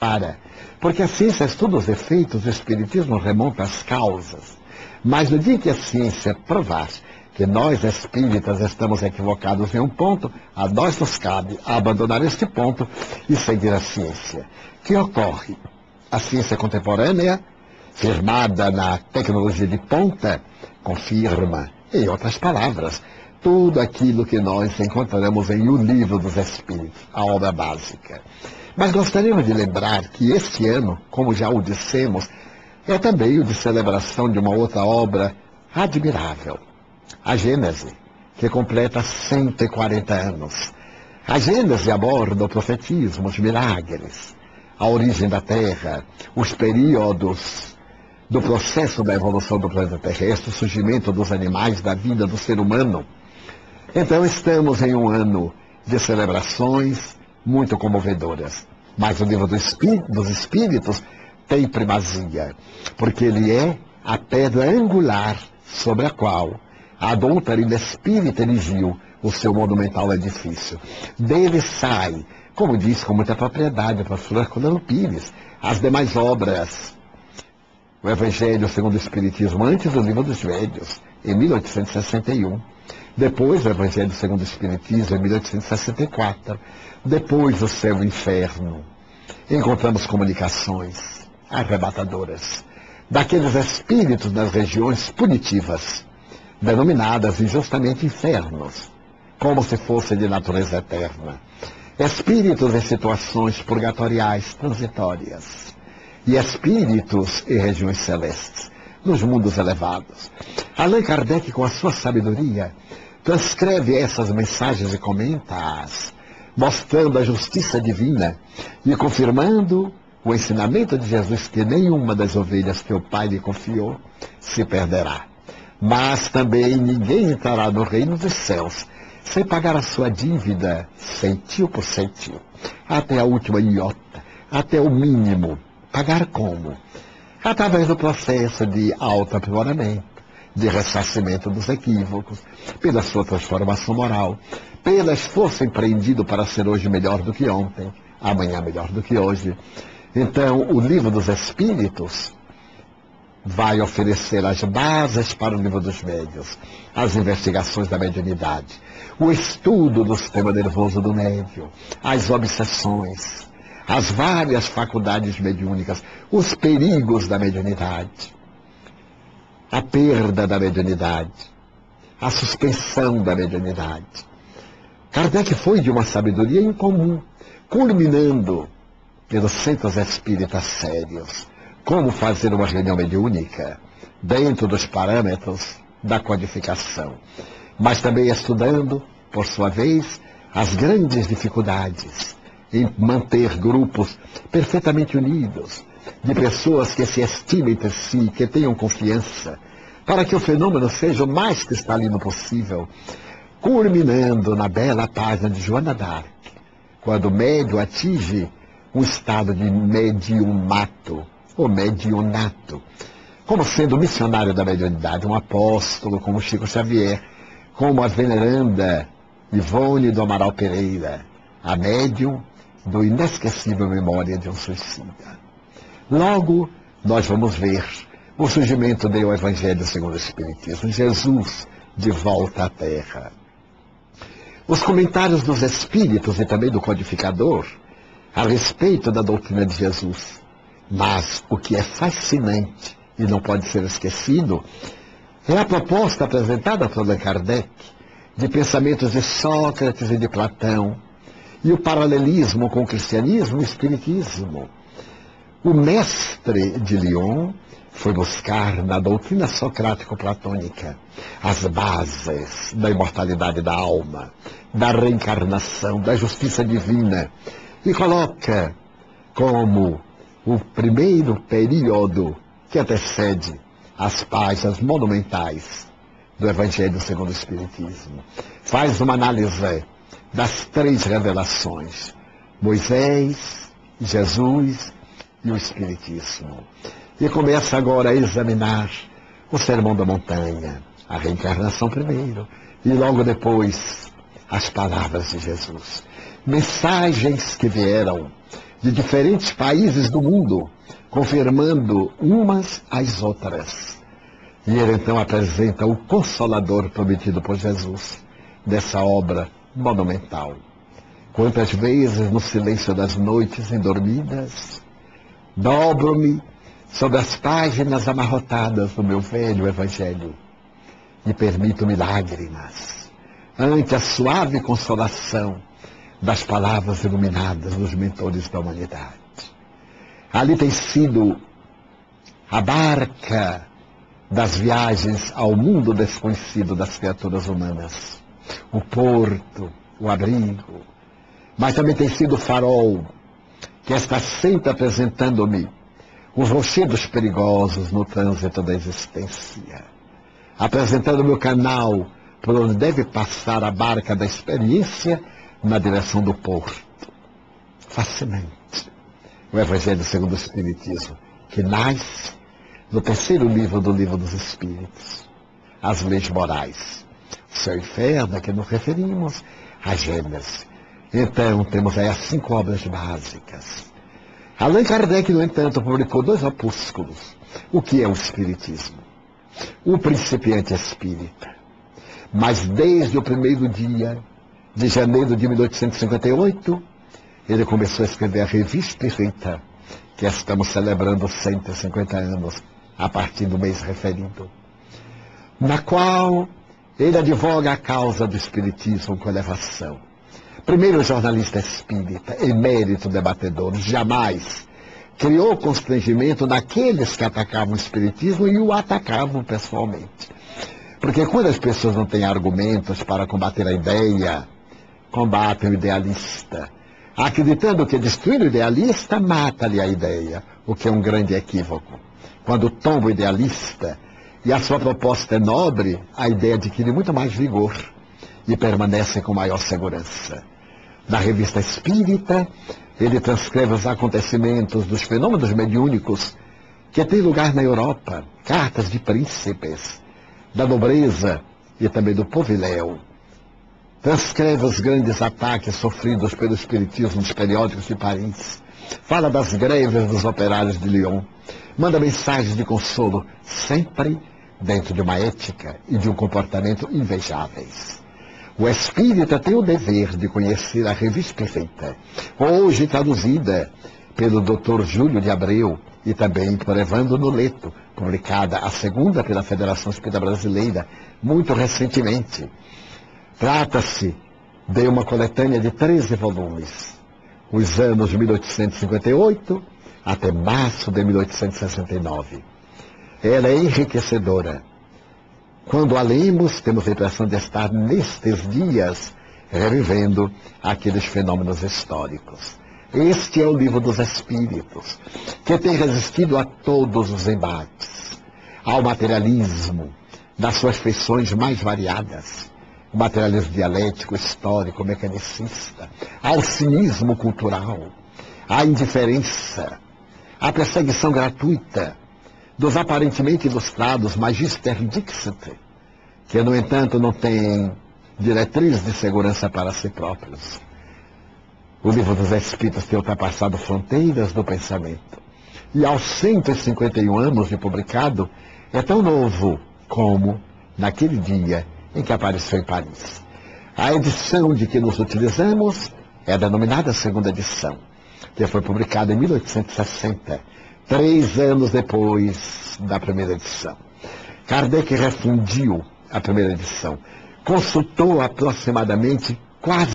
Para. Porque a ciência estuda os efeitos, o espiritismo remonta às causas. Mas no dia que a ciência provar que nós espíritas estamos equivocados em um ponto, a nós nos cabe abandonar este ponto e seguir a ciência. O que ocorre? A ciência contemporânea, firmada na tecnologia de ponta, confirma, em outras palavras, tudo aquilo que nós encontramos em O Livro dos Espíritos, a obra básica. Mas gostaríamos de lembrar que este ano, como já o dissemos, é também o de celebração de uma outra obra admirável, a Gênese, que completa 140 anos. A Gênese aborda o profetismo, os milagres, a origem da Terra, os períodos do processo da evolução do planeta terrestre, o surgimento dos animais, da vida do ser humano. Então estamos em um ano de celebrações muito comovedoras. Mas o livro dos Espíritos tem primazia, porque ele é a pedra angular sobre a qual a doutrina espírita erigiu o seu monumental edifício. Dele sai, como diz com muita propriedade o pastor Herculano Pires, as demais obras. O Evangelho segundo o Espiritismo, antes do Livro dos Médiuns, em 1861. Depois o Evangelho segundo o Espiritismo, em 1864. Depois o Céu e o Inferno. Encontramos comunicações arrebatadoras daqueles espíritos das regiões punitivas, denominadas injustamente infernos, como se fossem de natureza eterna. Espíritos em situações purgatoriais transitórias e espíritos em regiões celestes, nos mundos elevados. Allan Kardec, com a sua sabedoria, transcreve essas mensagens e comenta-as, mostrando a justiça divina e confirmando o ensinamento de Jesus que nenhuma das ovelhas que o Pai lhe confiou se perderá. Mas também ninguém entrará no reino dos céus sem pagar a sua dívida centil por centil, até a última iota, até o mínimo. Pagar como? Através do processo de autoaprimoramento, de ressarcimento dos equívocos, pela sua transformação moral, pelo esforço empreendido para ser hoje melhor do que ontem, amanhã melhor do que hoje. Então, o Livro dos Espíritos vai oferecer as bases para o Livro dos Médiuns, as investigações da mediunidade, o estudo do sistema nervoso do médium, as obsessões, as várias faculdades mediúnicas, os perigos da mediunidade, a perda da mediunidade, a suspensão da mediunidade. Kardec foi de uma sabedoria incomum, culminando pelos centros espíritas sérios, como fazer uma reunião mediúnica dentro dos parâmetros da codificação, mas também estudando, por sua vez, as grandes dificuldades em manter grupos perfeitamente unidos, de pessoas que se estimem entre si, que tenham confiança, para que o fenômeno seja o mais cristalino possível, culminando na bela página de Joana d'Arc, quando o médium atinge um estado de mediumato, ou medionato, como sendo missionário da mediunidade, um apóstolo como Chico Xavier, como a veneranda Ivone do Amaral Pereira, a médium do inesquecível Memória de um Suicida. Logo, nós vamos ver o surgimento do Evangelho segundo o Espiritismo, Jesus de volta à Terra. Os comentários dos Espíritos e também do Codificador a respeito da doutrina de Jesus. Mas o que é fascinante e não pode ser esquecido é a proposta apresentada por Allan Kardec de pensamentos de Sócrates e de Platão e o paralelismo com o cristianismo e o espiritismo. O mestre de Lyon foi buscar na doutrina socrático-platônica as bases da imortalidade da alma, da reencarnação, da justiça divina, e coloca como o primeiro período que antecede as páginas monumentais do Evangelho segundo o Espiritismo. Faz uma análise das três revelações: Moisés, Jesus e o Espiritismo. E começa agora a examinar o Sermão da Montanha, a reencarnação primeiro, e logo depois as palavras de Jesus. Mensagens que vieram de diferentes países do mundo, confirmando umas às outras. E ele então apresenta o Consolador prometido por Jesus, dessa obra monumental. Quantas vezes no silêncio das noites endormidas, dobro-me sobre as páginas amarrotadas do meu velho Evangelho e permito-me lágrimas ante a suave consolação das palavras iluminadas dos mentores da humanidade. Ali tem sido a barca das viagens ao mundo desconhecido das criaturas humanas, o porto, o abrigo, mas também tem sido o farol que está sempre apresentando-me os rochedos perigosos no trânsito da existência, apresentando-me o canal por onde deve passar a barca da experiência na direção do porto. Fascinante. O Evangelho segundo o Espiritismo, que nasce no terceiro livro do Livro dos Espíritos, as leis morais. O céu e o inferno, a que nos referimos, a Gênesis. Então, temos aí as 5 obras básicas. Allan Kardec, no entanto, publicou 2 opúsculos. O que é o Espiritismo? O Principiante Espírita. Mas desde o primeiro dia de janeiro de 1858, ele começou a escrever a Revista Espírita, que estamos celebrando 150 anos a partir do mês referido, na qual ele advoga a causa do Espiritismo com elevação. Primeiro jornalista espírita, emérito debatedor, jamais criou constrangimento naqueles que atacavam o Espiritismo e o atacavam pessoalmente. Porque quando as pessoas não têm argumentos para combater a ideia, combatem o idealista, acreditando que destruir o idealista mata-lhe a ideia, o que é um grande equívoco. Quando tomba o idealista e a sua proposta é nobre, a ideia adquire muito mais vigor e permanece com maior segurança. Na Revista Espírita, ele transcreve os acontecimentos dos fenômenos mediúnicos que têm lugar na Europa, cartas de príncipes, da nobreza e também do poviléu. Transcreve os grandes ataques sofridos pelo Espiritismo nos periódicos de Paris. Fala das greves dos operários de Lyon. Manda mensagens de consolo, sempre dentro de uma ética e de um comportamento invejáveis. O espírita tem o dever de conhecer a Revista Espírita, hoje traduzida pelo Dr. Júlio de Abreu e também por Evandro Noleto, publicada a segunda pela Federação Espírita Brasileira, muito recentemente. Trata-se de uma coletânea de 13 volumes, os anos de 1858 até março de 1869. Ela é enriquecedora. Quando a lemos, temos a impressão de estar nestes dias revivendo aqueles fenômenos históricos. Este é o livro dos Espíritos, que tem resistido a todos os embates, ao materialismo, das suas feições mais variadas, o materialismo dialético, histórico, mecanicista, ao cinismo cultural, à indiferença, à perseguição gratuita dos aparentemente ilustrados Magister Dixit, que, no entanto, não têm diretrizes de segurança para si próprios. O livro dos Espíritos tem ultrapassado fronteiras do pensamento. E aos 151 anos de publicado, é tão novo como naquele dia em que apareceu em Paris. A edição de que nos utilizamos é a denominada segunda edição, que foi publicada em 1860, 3 anos depois da primeira edição. Kardec refundiu a primeira edição, consultou aproximadamente quase